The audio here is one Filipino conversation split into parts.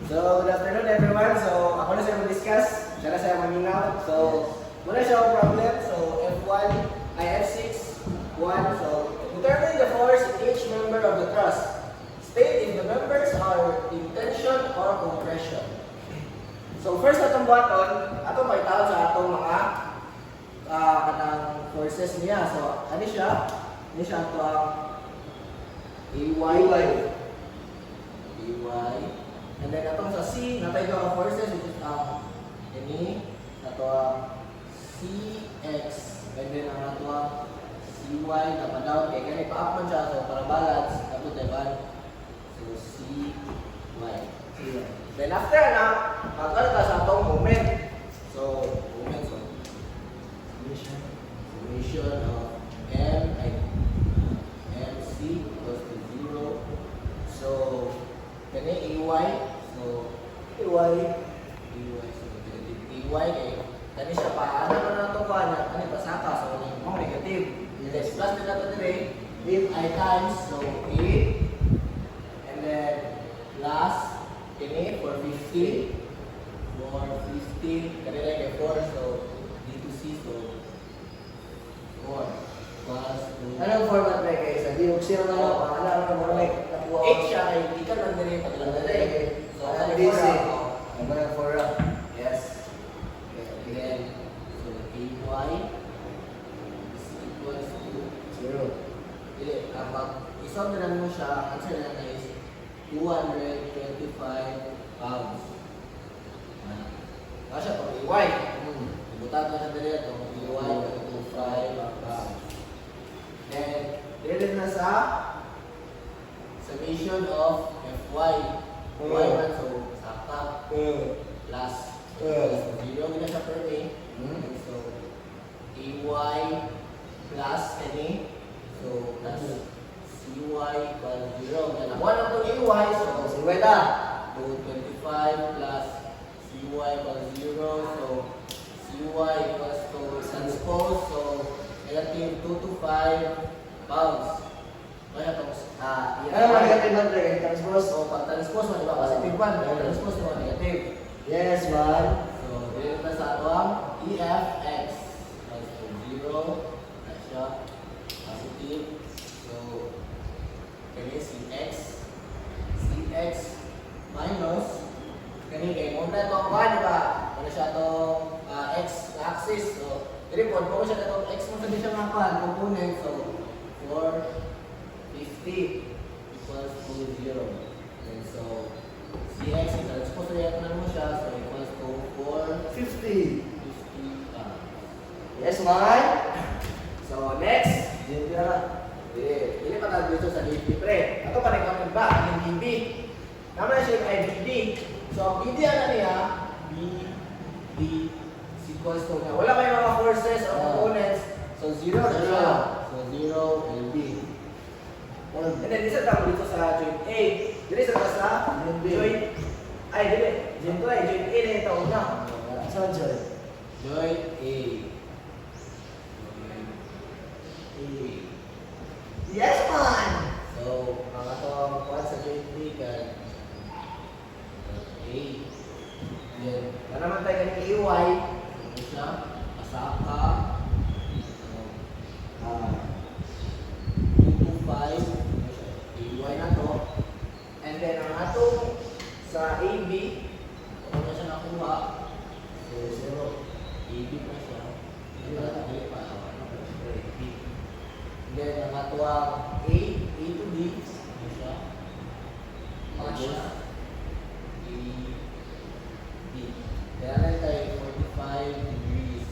So, good afternoon everyone. So, ako na siya mag-discuss. Siya na siya maminaw. So, muna siya ang problem. So, F1, F6, 1. So, determine the force in each member of the truss. State if the members are in tension or compression. So, first atong buhaton, atong maitawag sa atong mga kanang forces niya. So, ano siya? Ano siya ito ang AY. And then atong sa C, natay ito ang forces which is ini, ato ang CX, and then ang ato ang CY na pa-down kay kani pa-up man siya so para balance, tapos diba? So CY. Then after na, magkano ka sa atong moment. So summation of MC equals to 0. So kani AY, so AY kay kani siya pa ano na to pa na kani pa saka so ni mo negative. Yes, plus na nato dire if I times so 8 and then plus kani for 50 kani lang kay 4 so D2C so 4 plus 2. Anong format ba kayo? Sa dioxide na lang, ano mo may nakuha? 8 siya kay di ka lang dire paglang dire. So Ano ano DC? DC? Ano yung 4 Yes. Okay, again. So AY is equals to 0. Dili, kapag isang na mo siya, answer na is 225 pounds. Kasi pag AY, ibutan ko sa dili itong AY 225 pounds. Then, dili na sa summation of FY. Y man, so sakta plus zero na siya per A. So AY plus any, so plus CY equals 0. Then one of the AY, so Si Weda. 225 plus CY equals 0. So CY equals to transpose, so negative 2 to 5 pounds. Kaya tapos, Ano mga negative man tayo? Transpose? so pag transpose mo, di ba? Positive 1, pag transpose mo, negative. Yes, man. So, dito na sa ito ang EFX equals to 0. Na siya, positive. So, kaya CX minus, kaya kay Monta ito ang 1, di ba? Ano siya itong X axis. So, dito po, kung siya itong X mo sabi siya mga component. So, 450 equals to 0. And so, CX is transpose react na mo siya. So, equals to 450 50. Yes, man. So, next. Dito na. Dili pa tayo dito sa DB pre. Ito pa nagkamit ba? Ang DB. Naman siya ay BD. So, ang BD ano niya? BD is equals to nga. Wala may mga forces or components. So, 0 na siya. So, 0 and B. And then, isa tamo dito sa joint A. Dili sa Joint B. joint ay, dili. Joint A. Joint A na ito una. Saan siya? Joint A. Yes, man. So, ang atong kuwan sa joint B kan A. Then, na naman tayo ng AY. Ito siya. Asaka. So, 225. AY na to. And then, ang atong sa AB. Kung na siya nakuha. So, 0. AB pa siya. Hindi pa natin pa. AB. Then, ang atuang A to B, ano siya? Ano siya? A, B. Kaya lang tayo 45 degrees.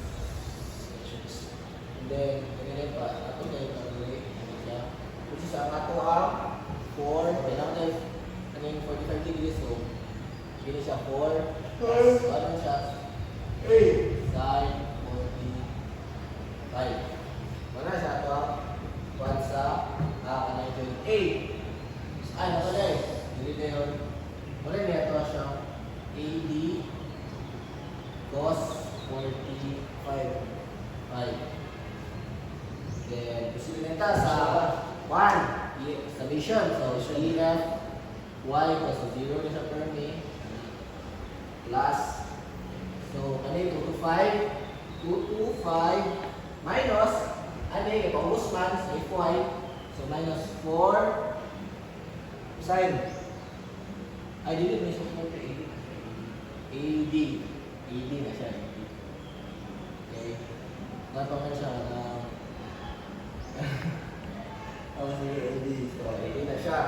And then, ganyan pa, ato tayo pag-uwi, ano siya? Which is ang atuang 4, kaya lang tayo, kaning 45 degrees, so, gini siya 4, plus, ano siya? Sine 45. Wala siya ito, one sa kanay joint A. Ay, nato na eh. Hindi na yun. Wala niya ito siya. AD cos 45. Then, posibilita sa 1. Summation. So, EF y equals to 0 na siya per me. plus, so ano yung 225 minus, ano yung ipang-boost man sa FY, so minus 4, Sign. ay dito may support na AD na siya, AD. Okay, napangan siya na Oh, sige, AD. so AD na siya,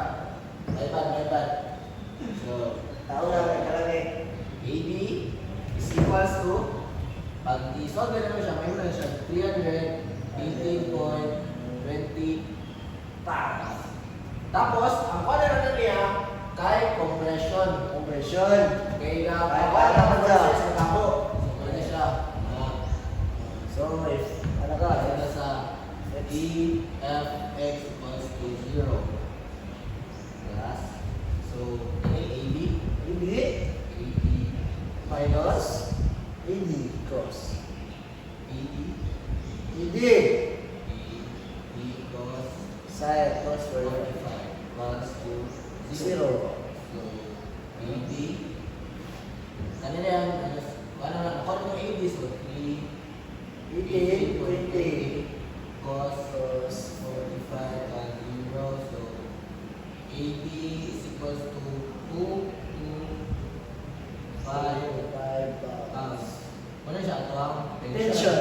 my bad, so Tao lang, kalami. AD is equals to, pag i-solve na naman siya, may na siya 318.20 pounds. Tapos, ang kwana na niya, kay compression. Compression. Kaya Ay, paano naman siya? sa tabo. So, kanya siya. So, if, ano ka? Kaya na sa EFX equals to 0. Plus, so, ano yung AD? AD. AD minus AD. Cos. AD. AD. AD cos Sign. Cos for 45 equals to 0. 0. So, AD. Kanina yan, ano yung AD? So, 18, 20. cos 45 and 0. So, AD is equals to 2 to 5 pounds. Ano siya? Ito ang Tension.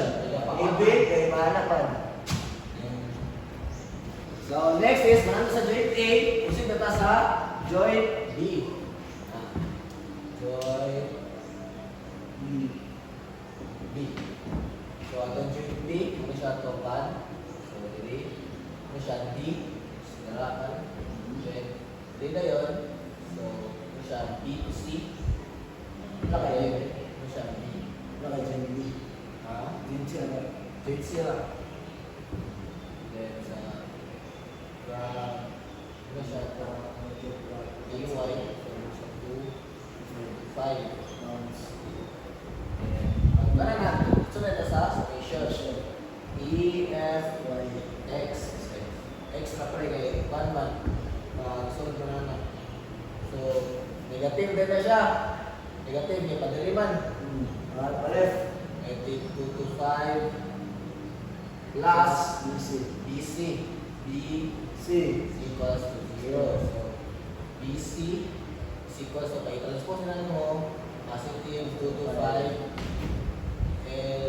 Ibig kay Manapan. So, next is, manalo sa joint A, proceed na ta sa joint B. Joint B. So, atong joint B, ano siya ito pan? So, dili. Ano siya D? Sinarapan. Joint D na yun. So, ano siya B to C? Ano kayo? Ano siya B? Ano kay John B? Ha? Joint C ano? Joint C lang. Then, sa ano siya ito? AY. So, ano siya 2, 5. Pounds. Ang gana natin, sunod na sa summation. E, F, Y. X. X na pre kay man. Sunod na na. So, negative din na siya. Negative niya padaliman. Left. Negative 2 to 5 plus BC. BC. B C. is equals to 0. So, BC is equals to, pag-transpose na mo, positive 2 to 5 L.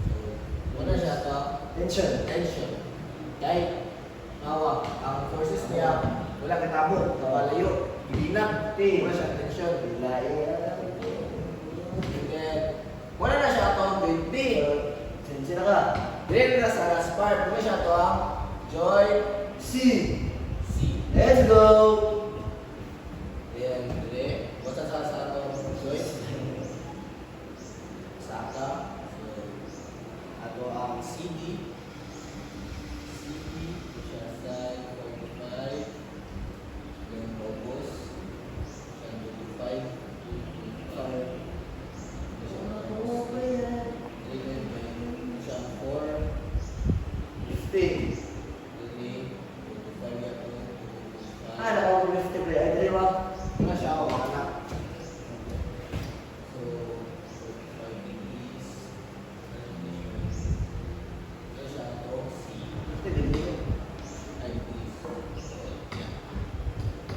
So, muna siya ito. Tension. Tension. Dahil, hawak, ang forces niya, wala katabo, kapalayo, bilinag, wala siya tension. Bilay. Then, wala na siya ito ang joint B. Tension na ka. Then, na sa last part, wala siya ito ang joint C. C. Let's go. Then, dire, basta sa itong joint, saka, so, ato ang CD, ito siya side 45, then robos, and 25, 25, siya 4, 50. Ah, 25, naka 50 pre. Ay, dali ba? na siya, wala na. So, 45 degrees, na siya ito, C, 50 dali. ay, degrees. So, yeah.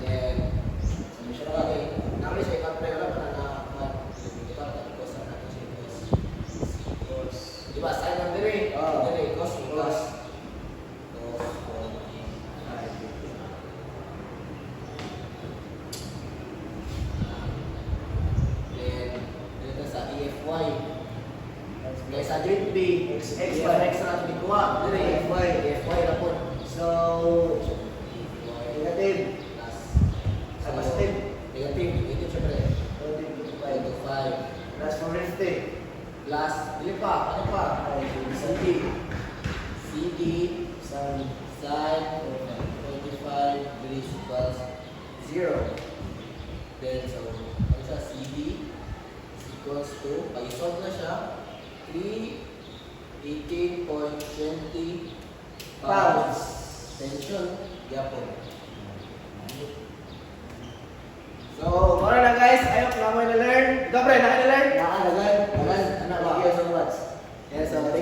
Then, submission na kami. Namin siya i-compare lang na ito, tapos sa natin siya is Cos. diba, sign ng dire, Ah. dire, cos, Cos. Then, dito sa EFY. Kaya sa X. joint B, X, X Y. na X na natin ikuha. Dire, EFY. EFY na po. So, EFY negative. plus, Ay, positive. negative, negative syempre. 5 5. to 5. Plus 450. Plus, dili pa, ano pa? Ay, CD. CD, Sun. sine 45 degrees equals 0. Then, so, ano siya, CD is equals to, pag-solve na siya, 318.20 Pounds. Tension, yapon. So, muna na guys. Ayok na mo na-learn. Ikaw pre, nakilala? Nakalagan. Thank you so much. Yes, so thank